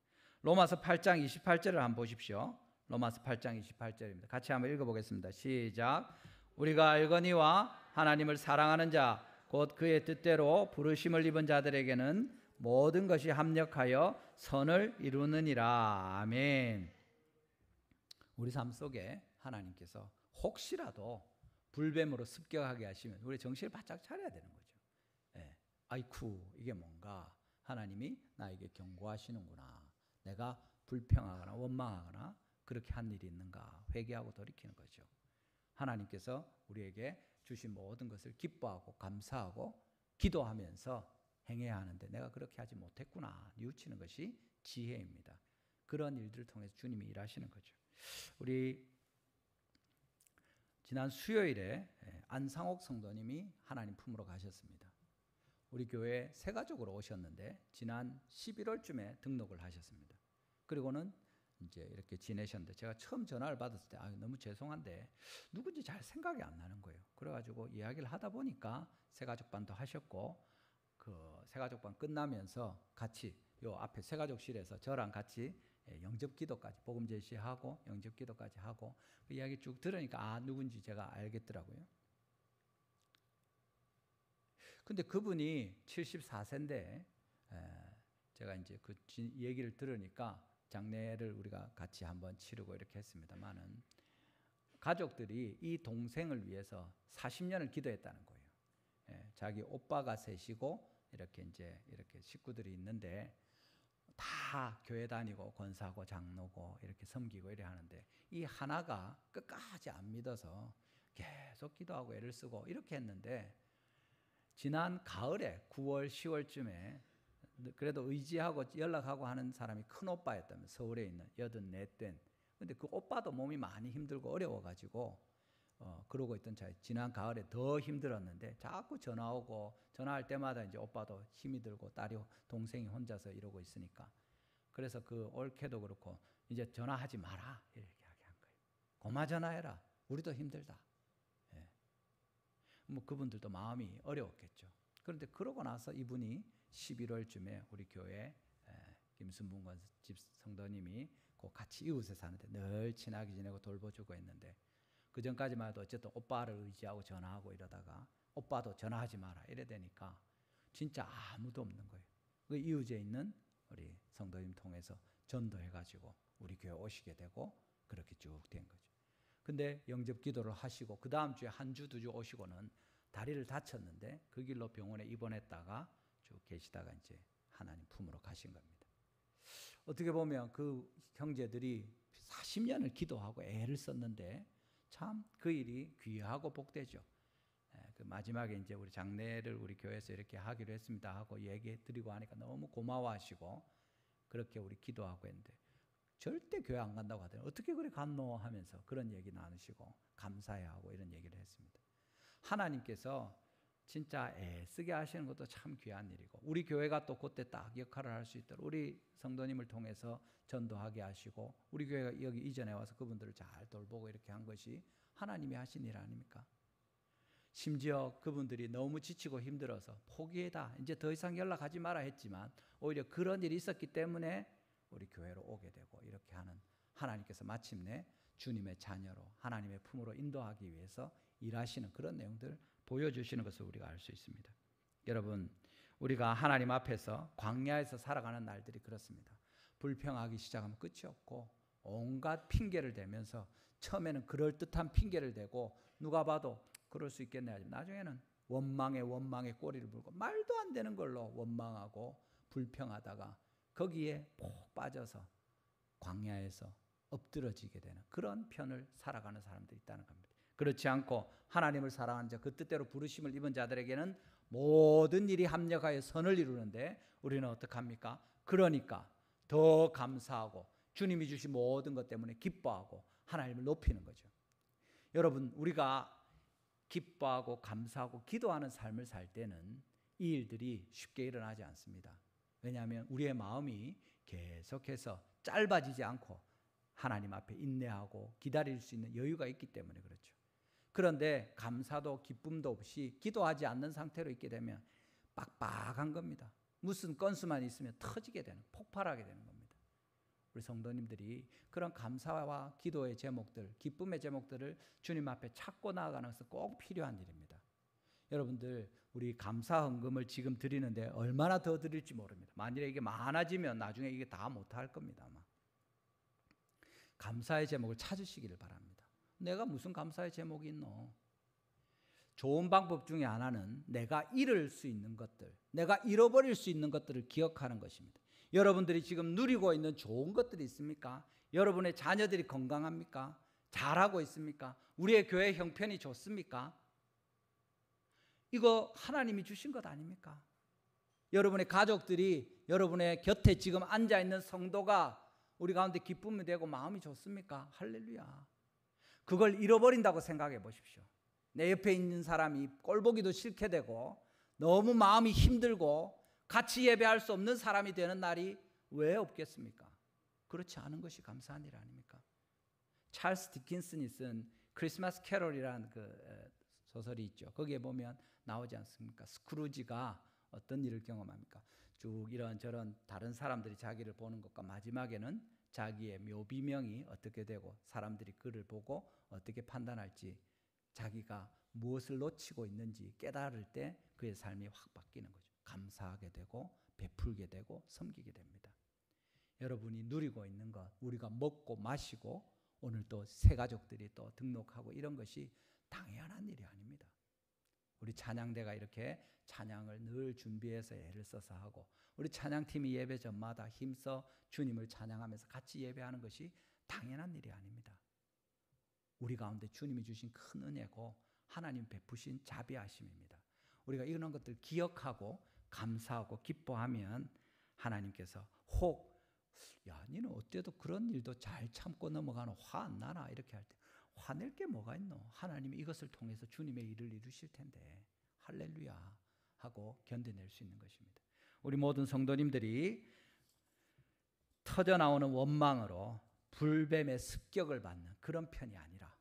로마서 8장 28절을 한번 보십시오. 로마서 8장 28절입니다. 같이 한번 읽어보겠습니다. 시작. 우리가 알거니와 하나님을 사랑하는 자 곧 그의 뜻대로 부르심을 입은 자들에게는 모든 것이 합력하여 선을 이루느니라. 아멘. 우리 삶 속에 하나님께서 혹시라도 불뱀으로 습격하게 하시면 우리 정신을 바짝 차려야 되는 거죠. 예. 아이쿠 이게 뭔가 하나님이 나에게 경고하시는구나. 내가 불평하거나 원망하거나 그렇게 한 일이 있는가 회개하고 돌이키는 거죠. 하나님께서 우리에게 주신 모든 것을 기뻐하고 감사하고 기도하면서 행해야 하는데 내가 그렇게 하지 못했구나 뉘우치는 것이 지혜입니다. 그런 일들을 통해서 주님이 일하시는 거죠. 우리 지난 수요일에 안상옥 성도님이 하나님 품으로 가셨습니다. 우리 교회에 새 가족으로 오셨는데 지난 11월쯤에 등록을 하셨습니다. 그리고는 이제 이렇게 지내셨는데 제가 처음 전화를 받았을 때 너무 죄송한데 누군지 잘 생각이 안 나는 거예요. 그래가지고 이야기를 하다 보니까 새가족반도 하셨고 그 새가족반 끝나면서 같이 요 앞에 새가족실에서 저랑 같이 영접기도까지 복음 제시하고 영접기도까지 하고 그 이야기 쭉 들으니까 누군지 제가 알겠더라고요. 근데 그분이 74세인데 제가 이제 그 얘기를 들으니까 장례를 우리가 같이 한번 치르고 이렇게 했습니다만은 가족들이 이 동생을 위해서 40년을 기도했다는 거예요. 자기 오빠가 셋이고 이렇게 이제 이렇게 식구들이 있는데 다 교회 다니고 권사고 장로고 이렇게 섬기고 이래 하는데 이 하나가 끝까지 안 믿어서 계속 기도하고 애를 쓰고 이렇게 했는데 지난 가을에 9월 10월쯤에 그래도 의지하고 연락하고 하는 사람이 큰 오빠였다면 서울에 있는 84된 근데 그 오빠도 몸이 많이 힘들고 어려워가지고 그러고 있던 차에 지난 가을에 더 힘들었는데 자꾸 전화 오고 전화할 때마다 이제 오빠도 힘이 들고 딸이 동생이 혼자서 이러고 있으니까 그래서 그 올케도 그렇고 이제 전화하지 마라 이렇게 이야기한 거예요. 고마 전화해라. 우리도 힘들다. 뭐 그분들도 마음이 어려웠겠죠. 그런데 그러고 나서 이분이 11월쯤에 우리 교회 김순봉관 집 성도님이 그 같이 이웃에 사는데 늘 친하게 지내고 돌보주고 했는데 그 전까지만 해도 어쨌든 오빠를 의지하고 전화하고 이러다가 오빠도 전화하지 마라 이래 되니까 진짜 아무도 없는 거예요. 그 이웃에 있는 우리 성도님 통해서 전도해가지고 우리 교회 오시게 되고 그렇게 쭉 된 거죠. 근데 영접 기도를 하시고 그 다음 주에 한 주, 2주 오시고는 다리를 다쳤는데 그 길로 병원에 입원했다가 쭉 계시다가 이제 하나님 품으로 가신 겁니다. 어떻게 보면 그 형제들이 40년을 기도하고 애를 썼는데 참 그 일이 귀하고 복되죠. 그 마지막에 이제 우리 장례를 우리 교회에서 이렇게 하기로 했습니다 하고 얘기 드리고 하니까 너무 고마워하시고 그렇게 우리 기도하고 했는데 절대 교회 안 간다고 하더니 어떻게 그래 갔노 하면서 그런 얘기 나누시고 감사해하고 이런 얘기를 했습니다. 하나님께서 진짜 애쓰게 하시는 것도 참 귀한 일이고 우리 교회가 또 그때 딱 역할을 할 수 있도록 우리 성도님을 통해서 전도하게 하시고 우리 교회가 여기 이전에 와서 그분들을 잘 돌보고 이렇게 한 것이 하나님이 하신 일 아닙니까? 심지어 그분들이 너무 지치고 힘들어서 포기해다 이제 더 이상 연락하지 마라 했지만 오히려 그런 일이 있었기 때문에 우리 교회로 오게 되고 이렇게 하는 하나님께서 마침내 주님의 자녀로 하나님의 품으로 인도하기 위해서 일하시는 그런 내용들을 보여주시는 것을 우리가 알 수 있습니다. 여러분 우리가 하나님 앞에서 광야에서 살아가는 날들이 그렇습니다. 불평하기 시작하면 끝이 없고 온갖 핑계를 대면서 처음에는 그럴듯한 핑계를 대고 누가 봐도 그럴 수 있겠네 하지만 나중에는 원망에 꼬리를 물고 말도 안 되는 걸로 원망하고 불평하다가 거기에 푹 빠져서 광야에서 엎드러지게 되는 그런 편을 살아가는 사람들이 있다는 겁니다. 그렇지 않고 하나님을 사랑하는 자, 그 뜻대로 부르심을 입은 자들에게는 모든 일이 합력하여 선을 이루는데 우리는 어떡합니까? 그러니까 더 감사하고 주님이 주신 모든 것 때문에 기뻐하고 하나님을 높이는 거죠. 여러분 우리가 기뻐하고 감사하고 기도하는 삶을 살 때는 이 일들이 쉽게 일어나지 않습니다. 왜냐하면 우리의 마음이 계속해서 짧아지지 않고 하나님 앞에 인내하고 기다릴 수 있는 여유가 있기 때문에 그렇죠. 그런데 감사도 기쁨도 없이 기도하지 않는 상태로 있게 되면 빡빡한 겁니다. 무슨 건수만 있으면 터지게 되는, 폭발하게 되는 겁니다. 우리 성도님들이 그런 감사와 기도의 제목들, 기쁨의 제목들을 주님 앞에 찾고 나아가는 것은 꼭 필요한 일입니다. 여러분들 우리 감사 헌금을 지금 드리는데 얼마나 더 드릴지 모릅니다. 만일에 이게 많아지면 나중에 이게 다 못할 겁니다. 아마. 감사의 제목을 찾으시기를 바랍니다. 내가 무슨 감사의 제목이 있노? 좋은 방법 중에 하나는 내가 잃을 수 있는 것들, 내가 잃어버릴 수 있는 것들을 기억하는 것입니다. 여러분들이 지금 누리고 있는 좋은 것들이 있습니까? 여러분의 자녀들이 건강합니까? 잘하고 있습니까? 우리의 교회 형편이 좋습니까? 이거 하나님이 주신 것 아닙니까? 여러분의 가족들이 여러분의 곁에 지금 앉아있는 성도가 우리 가운데 기쁨이 되고 마음이 좋습니까? 할렐루야. 그걸 잃어버린다고 생각해 보십시오. 내 옆에 있는 사람이 꼴보기도 싫게 되고 너무 마음이 힘들고 같이 예배할 수 없는 사람이 되는 날이 왜 없겠습니까? 그렇지 않은 것이 감사한 일 아닙니까? 찰스 디킨슨이 쓴 크리스마스 캐롤이라는 그 소설이 있죠. 거기에 보면 나오지 않습니까? 스크루지가 어떤 일을 경험합니까? 쭉 이런저런 다른 사람들이 자기를 보는 것과 마지막에는 자기의 묘비명이 어떻게 되고 사람들이 그를 보고 어떻게 판단할지 자기가 무엇을 놓치고 있는지 깨달을 때 그의 삶이 확 바뀌는 거죠. 감사하게 되고 베풀게 되고 섬기게 됩니다. 여러분이 누리고 있는 것, 우리가 먹고 마시고 오늘 또 새 가족들이 또 등록하고 이런 것이 당연한 일이 아닙니다. 우리 찬양대가 이렇게 찬양을 늘 준비해서 애를 써서 하고 우리 찬양팀이 예배 전마다 힘써 주님을 찬양하면서 같이 예배하는 것이 당연한 일이 아닙니다. 우리 가운데 주님이 주신 큰 은혜고 하나님 베푸신 자비하심입니다. 우리가 이런 것들 기억하고 감사하고 기뻐하면 하나님께서 혹 야, 너는 어때도 그런 일도 잘 참고 넘어가노? 화 안 나나? 이렇게 할 때 화낼 게 뭐가 있노? 하나님이 이것을 통해서 주님의 일을 이루실 텐데 할렐루야 하고 견뎌낼 수 있는 것입니다. 우리 모든 성도님들이 터져나오는 원망으로 불뱀의 습격을 받는 그런 편이 아니라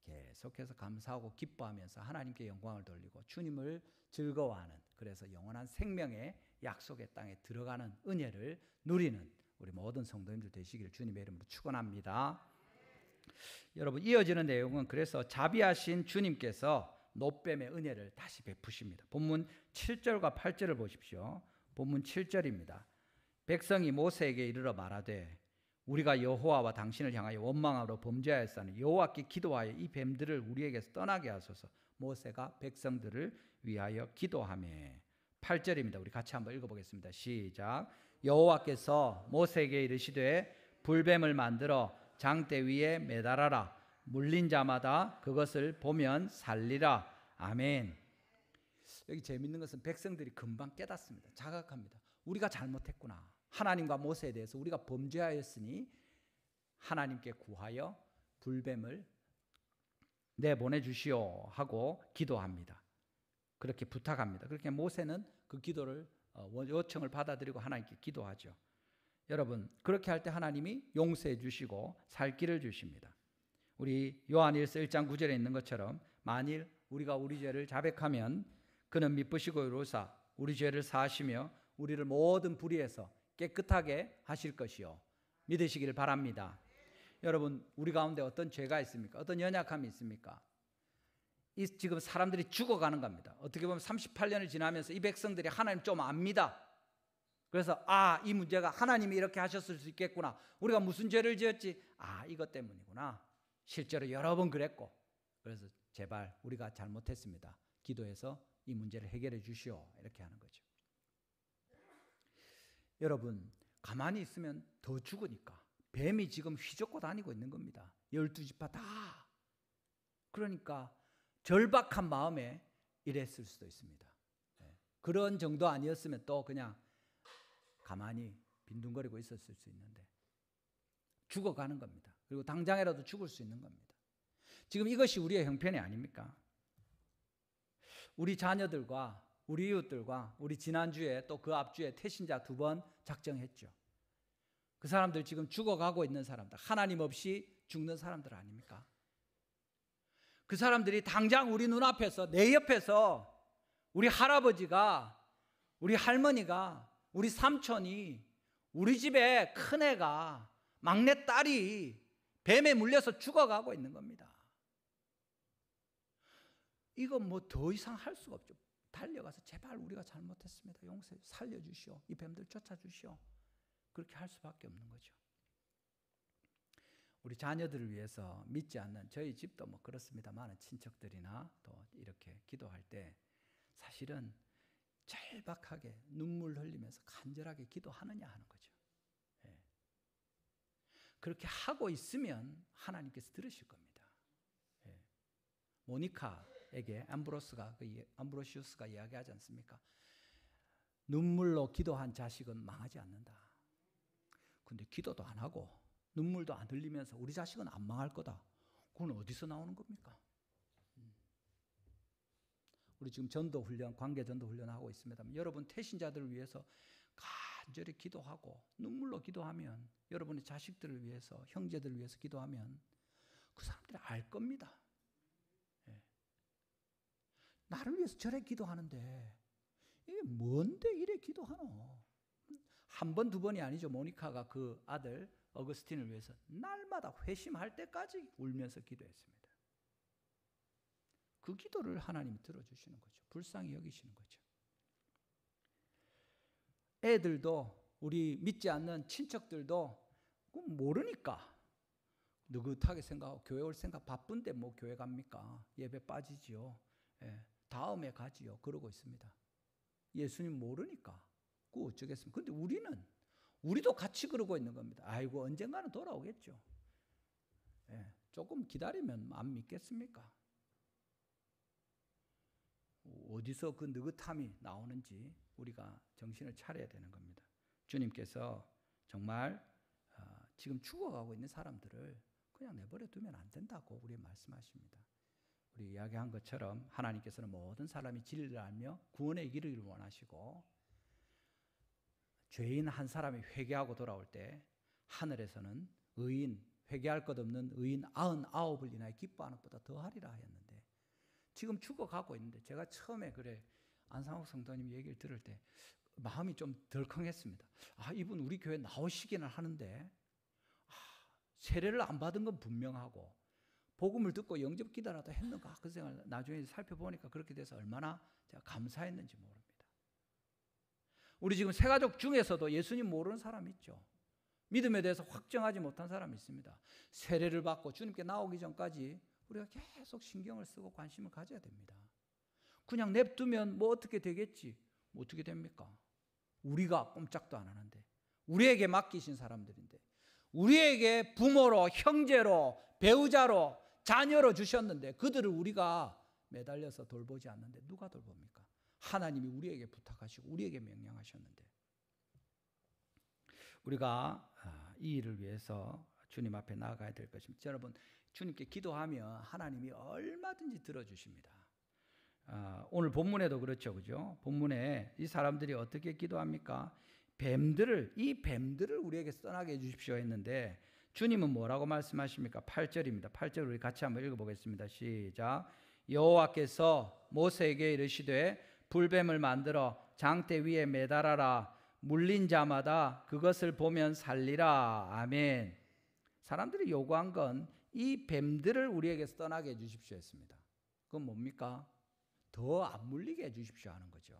계속해서 감사하고 기뻐하면서 하나님께 영광을 돌리고 주님을 즐거워하는, 그래서 영원한 생명의 약속의 땅에 들어가는 은혜를 누리는 우리 모든 성도님들 되시기를 주님의 이름으로 축원합니다. 여러분, 이어지는 내용은 그래서 자비하신 주님께서 노뱀의 은혜를 다시 베푸십니다. 본문 7절과 8절을 보십시오. 본문 7절입니다. 백성이 모세에게 이르러 말하되 우리가 여호와와 당신을 향하여 원망하러 범죄하였사니 여호와께 기도하여 이 뱀들을 우리에게서 떠나게 하소서. 모세가 백성들을 위하여 기도하며 8절입니다. 우리 같이 한번 읽어보겠습니다. 시작. 여호와께서 모세에게 이르시되 불뱀을 만들어 장대 위에 매달아라. 물린 자마다 그것을 보면 살리라. 아멘. 여기 재밌는 것은 백성들이 금방 깨닫습니다. 자각합니다. 우리가 잘못했구나. 하나님과 모세에 대해서 우리가 범죄하였으니 하나님께 구하여 불뱀을 내보내 주시오 하고 기도합니다. 그렇게 부탁합니다. 그렇게 모세는 그 기도를 요청을 받아들이고 하나님께 기도하죠. 여러분, 그렇게 할 때 하나님이 용서해 주시고 살 길을 주십니다. 우리 요한일서 1장 9절에 있는 것처럼 만일 우리가 우리 죄를 자백하면 그는 미쁘시고 의로우사 우리 죄를 사하시며 우리를 모든 불의에서 깨끗하게 하실 것이요 믿으시기를 바랍니다. 여러분, 우리 가운데 어떤 죄가 있습니까? 어떤 연약함이 있습니까? 지금 사람들이 죽어가는 겁니다. 어떻게 보면 38년을 지나면서 이 백성들이 하나님 좀 압니다. 그래서 이 문제가 하나님이 이렇게 하셨을 수 있겠구나. 우리가 무슨 죄를 지었지? 이것 때문이구나. 실제로 여러 번 그랬고, 그래서 제발 우리가 잘못했습니다. 기도해서 이 문제를 해결해 주시오. 이렇게 하는 거죠. 여러분, 가만히 있으면 더 죽으니까 뱀이 지금 휘젓고 다니고 있는 겁니다. 12지파 다. 그러니까 절박한 마음에 이랬을 수도 있습니다. 그런 정도 아니었으면 또 그냥 가만히 빈둥거리고 있었을 수 있는데 죽어가는 겁니다. 그리고 당장이라도 죽을 수 있는 겁니다. 지금 이것이 우리의 형편이 아닙니까? 우리 자녀들과 우리 이웃들과 우리 지난주에 또 그 앞주에 태신자 2번 작정했죠. 그 사람들 지금 죽어가고 있는 사람들, 하나님 없이 죽는 사람들 아닙니까? 그 사람들이 당장 우리 눈앞에서, 내 옆에서 우리 할아버지가, 우리 할머니가, 우리 삼촌이, 우리 집에 큰애가, 막내딸이 뱀에 물려서 죽어가고 있는 겁니다. 이건 뭐 더 이상 할 수가 없죠. 달려가서 제발 우리가 잘못했습니다. 용서해 살려주시오. 이 뱀들 쫓아주시오. 그렇게 할 수밖에 없는 거죠. 우리 자녀들을 위해서 믿지 않는 저희 집도 뭐 그렇습니다만 친척들이나 또 이렇게 기도할 때 사실은 절박하게 눈물 흘리면서 간절하게 기도하느냐 하는 거죠. 예. 그렇게 하고 있으면 하나님께서 들으실 겁니다. 예. 모니카에게 암브로시우스가 이야기하지 않습니까? 눈물로 기도한 자식은 망하지 않는다. 근데 기도도 안 하고 눈물도 안 흘리면서 우리 자식은 안 망할 거다. 그건 어디서 나오는 겁니까? 우리 지금 전도훈련, 관계 전도훈련 하고 있습니다만 여러분 태신자들을 위해서 간절히 기도하고 눈물로 기도하면, 여러분의 자식들을 위해서, 형제들을 위해서 기도하면 그 사람들이 알 겁니다. 예. 나를 위해서 저래 기도하는데 이게 뭔데 이래 기도하노? 한 번, 두 번이 아니죠. 모니카가 그 아들 어거스틴을 위해서 날마다 회심할 때까지 울면서 기도했습니다. 그 기도를 하나님이 들어주시는 거죠. 불쌍히 여기시는 거죠. 애들도, 우리 믿지 않는 친척들도 모르니까 느긋하게 생각하고 교회 올 생각, 바쁜데 뭐 교회 갑니까? 예배 빠지지요. 예, 다음에 가지요. 그러고 있습니다. 예수님 모르니까 그 어쩌겠습니까? 근데 우리도 같이 그러고 있는 겁니다. 아이고 언젠가는 돌아오겠죠. 예, 조금 기다리면 안 믿겠습니까? 어디서 그 느긋함이 나오는지 우리가 정신을 차려야 되는 겁니다. 주님께서 정말 지금 죽어가고 있는 사람들을 그냥 내버려 두면 안 된다고 우리 말씀하십니다. 우리 이야기한 것처럼 하나님께서는 모든 사람이 진리를 알며 구원에 이르기를 원하시고, 죄인 한 사람이 회개하고 돌아올 때 하늘에서는 의인, 회개할 것 없는 의인 99을 인하여 기뻐하는 것보다 더하리라 하였는데, 지금 죽어가고 있는데, 제가 처음에 안상욱 성도님 얘기를 들을 때 마음이 좀 덜컹했습니다. 이분 우리 교회 나오시기는 하는데 세례를 안 받은 건 분명하고 복음을 듣고 영접 기도라도 했는가, 그 생각을 나중에 살펴보니까 그렇게 돼서 얼마나 제가 감사했는지 모릅니다. 우리 지금 새가족 중에서도 예수님 모르는 사람 있죠. 믿음에 대해서 확정하지 못한 사람이 있습니다. 세례를 받고 주님께 나오기 전까지 우리가 계속 신경을 쓰고 관심을 가져야 됩니다. 그냥 냅두면 뭐 어떻게 되겠지? 뭐 어떻게 됩니까? 우리가 꼼짝도 안 하는데, 우리에게 맡기신 사람들인데, 우리에게 부모로, 형제로, 배우자로, 자녀로 주셨는데 그들을 우리가 매달려서 돌보지 않는데 누가 돌봅니까? 하나님이 우리에게 부탁하시고 우리에게 명령하셨는데, 우리가 이 일을 위해서 주님 앞에 나아가야 될 것입니다. 여러분, 주님께 기도하면 하나님이 얼마든지 들어주십니다. 오늘 본문에도 그렇죠, 그죠? 본문에 이 사람들이 어떻게 기도합니까? 이 뱀들을 우리에게 떠나게 해주십시오 했는데 주님은 뭐라고 말씀하십니까? 8절입니다. 8절 우리 같이 한번 읽어보겠습니다. 시작. 여호와께서 모세에게 이르시되 불뱀을 만들어 장대 위에 매달아라. 물린 자마다 그것을 보면 살리라. 아멘. 사람들이 요구한 건 이 뱀들을 우리에게서 떠나게 해주십시오 했습니다. 그건 뭡니까? 더 안 물리게 해주십시오 하는 거죠.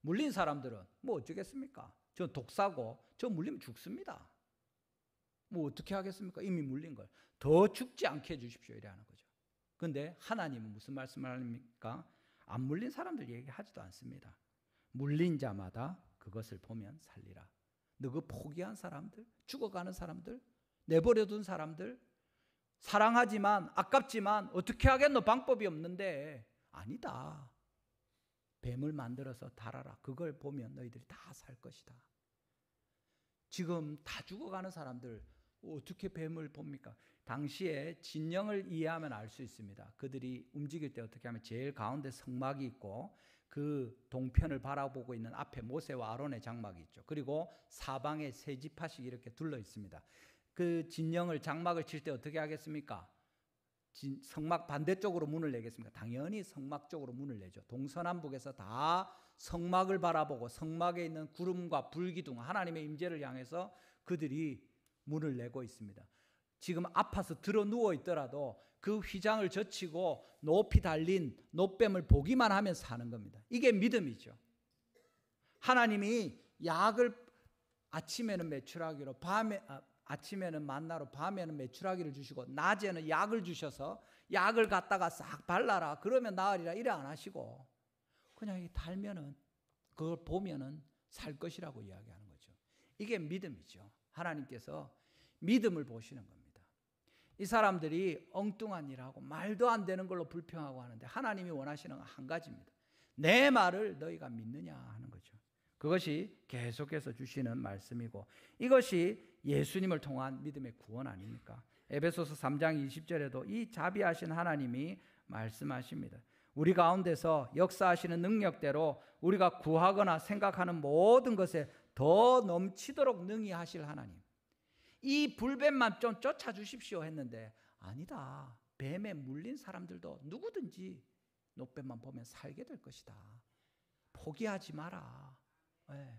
물린 사람들은 뭐 어쩌겠습니까? 저 독사고 저 물리면 죽습니다. 뭐 어떻게 하겠습니까? 이미 물린 걸 더 죽지 않게 해주십시오 이래 하는 거죠. 그런데 하나님은 무슨 말씀을 합니까? 안 물린 사람들 얘기하지도 않습니다. 물린 자마다 그것을 보면 살리라. 너 그 포기한 사람들, 죽어가는 사람들, 내버려둔 사람들, 사랑하지만 아깝지만 어떻게 하겠노? 방법이 없는데, 아니다. 뱀을 만들어서 달아라. 그걸 보면 너희들이 다 살 것이다. 지금 다 죽어가는 사람들 어떻게 뱀을 봅니까? 당시에 진영을 이해하면 알 수 있습니다. 그들이 움직일 때 어떻게 하면 제일 가운데 성막이 있고 그 동편을 바라보고 있는 앞에 모세와 아론의 장막이 있죠. 그리고 사방에 세 지파씩 이렇게 둘러 있습니다. 그 진영을, 장막을 칠 때 어떻게 하겠습니까? 성막 반대쪽으로 문을 내겠습니까? 당연히 성막 쪽으로 문을 내죠. 동서남북에서 다 성막을 바라보고 성막에 있는 구름과 불기둥, 하나님의 임재를 향해서 그들이 문을 내고 있습니다. 지금 아파서 들어 누워 있더라도 그 휘장을 젖히고 높이 달린 놋뱀을 보기만 하면 사는 겁니다. 이게 믿음이죠. 하나님이 약을 아침에는 매출하기로 아침에는 만나로, 밤에는 메추라기를 주시고 낮에는 약을 주셔서 약을 갖다가 싹 발라라 그러면 나으리라 이래 안 하시고 그냥 이 달면은 그걸 보면은 살 것이라고 이야기하는 거죠. 이게 믿음이죠. 하나님께서 믿음을 보시는 겁니다. 이 사람들이 엉뚱한 일하고 말도 안 되는 걸로 불평하고 하는데 하나님이 원하시는 건 한 가지입니다. 내 말을 너희가 믿느냐 하는 거죠. 그것이 계속해서 주시는 말씀이고 이것이 예수님을 통한 믿음의 구원 아닙니까? 에베소서 3장 20절에도 이 자비하신 하나님이 말씀하십니다. 우리 가운데서 역사하시는 능력대로 우리가 구하거나 생각하는 모든 것에 더 넘치도록 능히 하실 하나님. 이 불뱀만 좀 쫓아주십시오 했는데 아니다. 뱀에 물린 사람들도 누구든지 노뱀만 보면 살게 될 것이다. 포기하지 마라. 네.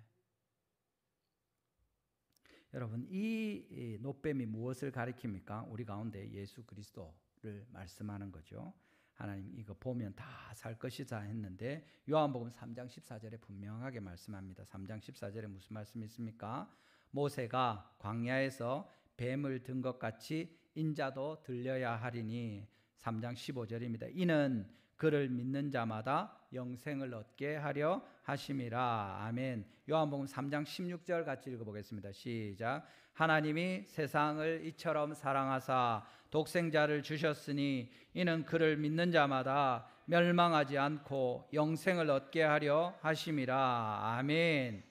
여러분 이 노뱀이 무엇을 가리킵니까? 우리 가운데 예수 그리스도를 말씀하는 거죠. 하나님 이거 보면 다 살 것이다 했는데 요한복음 3장 14절에 분명하게 말씀합니다. 3장 14절에 무슨 말씀이 있습니까? 모세가 광야에서 뱀을 든 것 같이 인자도 들려야 하리니 3장 15절입니다. 이는 그를 믿는 자마다 영생을 얻게 하려 하심이라. 아멘. 요한복음 3장 16절 같이 읽어보겠습니다. 시작. 하나님이 세상을 이처럼 사랑하사 독생자를 주셨으니 이는 그를 믿는 자마다 멸망하지 않고 영생을 얻게 하려 하심이라. 아멘.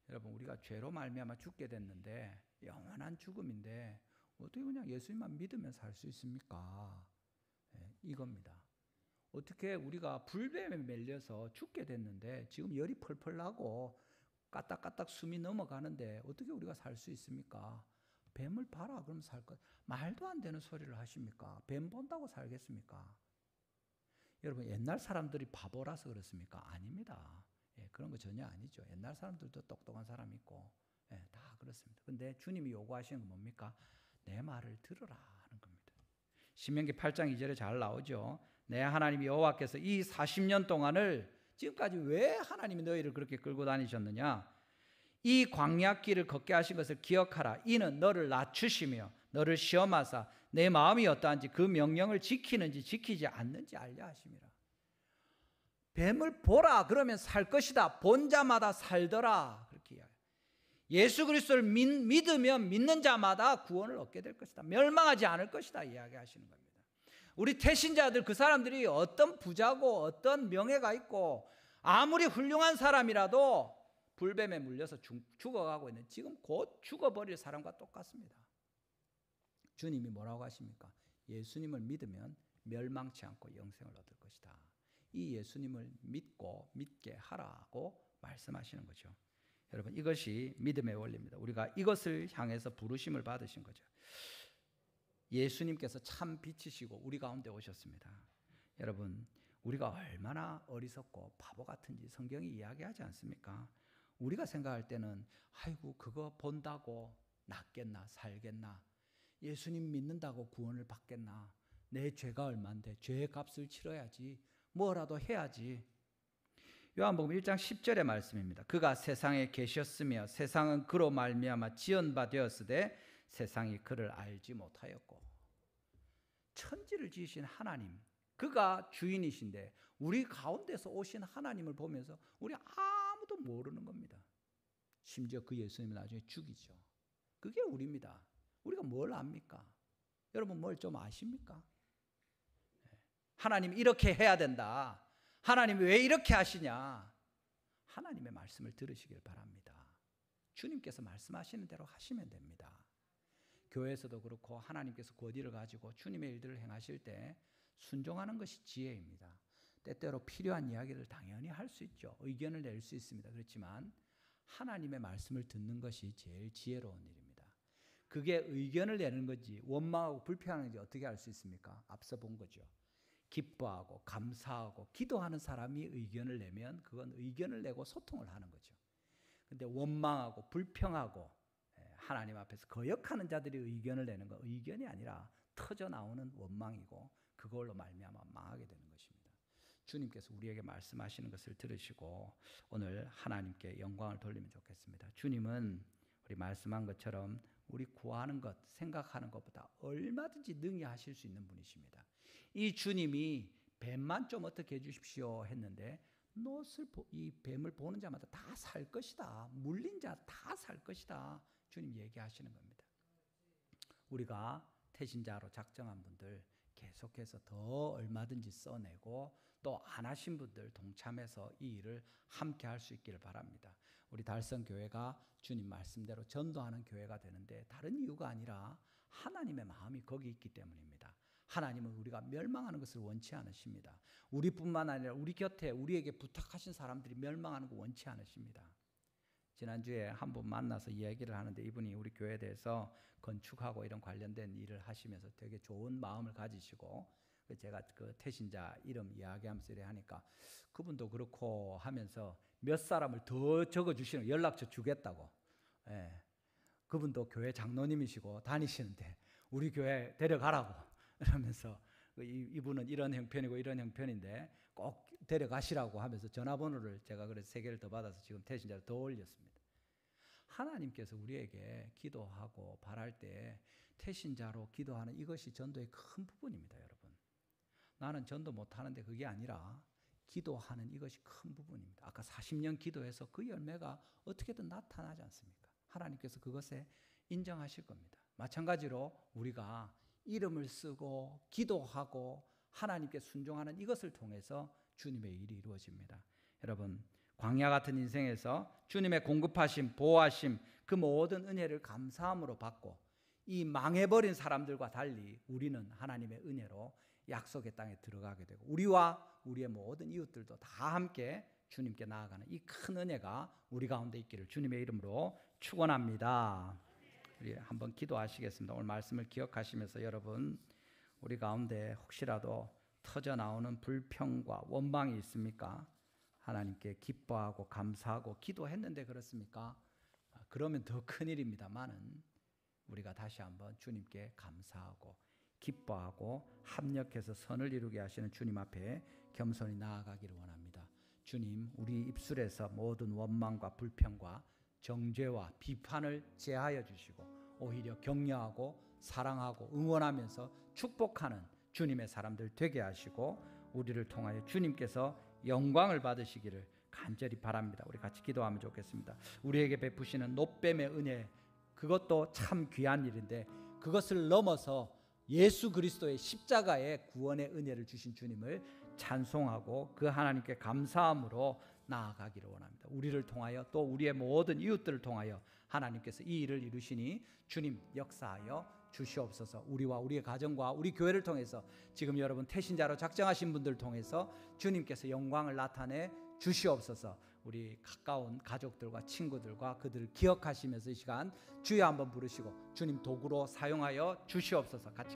여러분 우리가 죄로 말미암아 죽게 됐는데 영원한 죽음인데 어떻게 그냥 예수님만 믿으면 살 수 있습니까? 네, 이겁니다. 어떻게 우리가 불뱀에 밀려서 죽게 됐는데 지금 열이 펄펄 나고 까딱까딱 숨이 넘어가는데 어떻게 우리가 살 수 있습니까? 뱀을 봐라 그럼 살 것. 말도 안 되는 소리를 하십니까? 뱀 본다고 살겠습니까? 여러분 옛날 사람들이 바보라서 그렇습니까? 아닙니다. 예, 그런 거 전혀 아니죠. 옛날 사람들도 똑똑한 사람이 있고 예, 다 그렇습니다. 근데 주님이 요구하시는 건 뭡니까? 내 말을 들으라 하는 겁니다. 신명기 8장 2절에 잘 나오죠. 내 하나님 여호와께서 이 40년 동안을 지금까지 왜 하나님이 너희를 그렇게 끌고 다니셨느냐? 이 광야길을 걷게 하신 것을 기억하라. 이는 너를 낮추시며 너를 시험하사 내 마음이 어떠한지 그 명령을 지키는지 지키지 않는지 알려 하심이라. 뱀을 보라 그러면 살 것이다. 본 자마다 살더라. 그렇게 이야기해요. 예수 그리스도를 믿으면 믿는 자마다 구원을 얻게 될 것이다. 멸망하지 않을 것이다 이야기하시는 겁니다. 우리 태신자들 그 사람들이 어떤 부자고 어떤 명예가 있고 아무리 훌륭한 사람이라도 불뱀에 물려서 죽어가고 있는 지금 곧 죽어버릴 사람과 똑같습니다. 주님이 뭐라고 하십니까? 예수님을 믿으면 멸망치 않고 영생을 얻을 것이다. 이 예수님을 믿고 믿게 하라고 말씀하시는 거죠. 여러분 이것이 믿음의 원리입니다. 우리가 이것을 향해서 부르심을 받으신 거죠. 예수님께서 참 빛이시고 우리 가운데 오셨습니다. 여러분 우리가 얼마나 어리석고 바보 같은지 성경이 이야기하지 않습니까? 우리가 생각할 때는 아이고 그거 본다고 낫겠나 살겠나 예수님 믿는다고 구원을 받겠나 내 죄가 얼만데 죄의 값을 치러야지 뭐라도 해야지. 요한복음 1장 10절의 말씀입니다. 그가 세상에 계셨으며 세상은 그로 말미암아 지은 바 되었으되 세상이 그를 알지 못하였고. 천지를 지으신 하나님 그가 주인이신데 우리 가운데서 오신 하나님을 보면서 우리 아무도 모르는 겁니다. 심지어 그 예수님을 나중에 죽이죠. 그게 우리입니다. 우리가 뭘 압니까? 여러분 뭘 좀 아십니까? 하나님 이렇게 해야 된다. 하나님이 왜 이렇게 하시냐? 하나님의 말씀을 들으시길 바랍니다. 주님께서 말씀하시는 대로 하시면 됩니다. 교회에서도 그렇고 하나님께서 권위를 가지고 주님의 일들을 행하실 때 순종하는 것이 지혜입니다. 때때로 필요한 이야기를 당연히 할 수 있죠. 의견을 낼 수 있습니다. 그렇지만 하나님의 말씀을 듣는 것이 제일 지혜로운 일입니다. 그게 의견을 내는 건지 원망하고 불평하는지 어떻게 알 수 있습니까? 앞서 본 거죠. 기뻐하고 감사하고 기도하는 사람이 의견을 내면 그건 의견을 내고 소통을 하는 거죠. 근데 원망하고 불평하고 하나님 앞에서 거역하는 자들이 의견을 내는 건 의견이 아니라 터져 나오는 원망이고 그걸로 말미암아 망하게 되는 것입니다. 주님께서 우리에게 말씀하시는 것을 들으시고 오늘 하나님께 영광을 돌리면 좋겠습니다. 주님은 우리 말씀한 것처럼 우리 구하는 것, 생각하는 것보다 얼마든지 능히 하실 수 있는 분이십니다. 이 주님이 뱀만 좀 어떻게 해주십시오 했는데 이 뱀을 보는 자마다 다 살 것이다. 물린 자 다 살 것이다. 주님 얘기하시는 겁니다. 우리가 태신자로 작정한 분들 계속해서 더 얼마든지 써내고 또 안 하신 분들 동참해서 이 일을 함께 할 수 있기를 바랍니다. 우리 달성교회가 주님 말씀대로 전도하는 교회가 되는데 다른 이유가 아니라 하나님의 마음이 거기 있기 때문입니다. 하나님은 우리가 멸망하는 것을 원치 않으십니다. 우리뿐만 아니라 우리 곁에 우리에게 부탁하신 사람들이 멸망하는 거 원치 않으십니다. 지난주에 한 분 만나서 이야기를 하는데 이분이 우리 교회에 대해서 건축하고 이런 관련된 일을 하시면서 되게 좋은 마음을 가지시고 제가 그 태신자 이름 이야기하면서 이래 하니까 그분도 그렇고 하면서 몇 사람을 더 적어주시는 연락처 주겠다고. 예. 그분도 교회 장로님이시고 다니시는데 우리 교회 데려가라고 그러면서 이분은 이런 형편이고 이런 형편인데 꼭 데려가시라고 하면서 전화번호를 제가 그래서 3개를 더 받아서 지금 태신자를 더 올렸습니다. 하나님께서 우리에게 기도하고 바랄 때 태신자로 기도하는 이것이 전도의 큰 부분입니다, 여러분. 나는 전도 못하는데 그게 아니라 기도하는 이것이 큰 부분입니다. 아까 40년 기도해서 그 열매가 어떻게든 나타나지 않습니까? 하나님께서 그것에 인정하실 겁니다. 마찬가지로 우리가 이름을 쓰고 기도하고 하나님께 순종하는 이것을 통해서 주님의 일이 이루어집니다. 여러분, 광야 같은 인생에서 주님의 공급하심, 보호하심, 그 모든 은혜를 감사함으로 받고 이 망해버린 사람들과 달리 우리는 하나님의 은혜로 약속의 땅에 들어가게 되고 우리와 우리의 모든 이웃들도 다 함께 주님께 나아가는 이 큰 은혜가 우리 가운데 있기를 주님의 이름으로 축원합니다. 우리 한번 기도하시겠습니다. 오늘 말씀을 기억하시면서 여러분 우리 가운데 혹시라도 터져 나오는 불평과 원망이 있습니까? 하나님께 기뻐하고 감사하고 기도했는데 그렇습니까? 그러면 더 큰일입니다만은 우리가 다시 한번 주님께 감사하고 기뻐하고 합력해서 선을 이루게 하시는 주님 앞에 겸손히 나아가기를 원합니다. 주님, 우리 입술에서 모든 원망과 불평과 정죄와 비판을 제하여 주시고 오히려 격려하고 사랑하고 응원하면서 축복하는 주님의 사람들 되게 하시고 우리를 통하여 주님께서 영광을 받으시기를 간절히 바랍니다. 우리 같이 기도하면 좋겠습니다. 우리에게 베푸시는 노뱀의 은혜, 그것도 참 귀한 일인데 그것을 넘어서 예수 그리스도의 십자가의 구원의 은혜를 주신 주님을 찬송하고 그 하나님께 감사함으로 나아가기를 원합니다. 우리를 통하여 또 우리의 모든 이웃들을 통하여 하나님께서 이 일을 이루시니 주님 역사하여 주시옵소서. 우리와 우리의 가정과 우리 교회를 통해서 지금 여러분 태신자로 작정하신 분들 통해서 주님께서 영광을 나타내 주시옵소서. 우리 가까운 가족들과 친구들과 그들을 기억하시면서 이 시간 주여 한번 부르시고 주님 도구로 사용하여 주시옵소서. 같이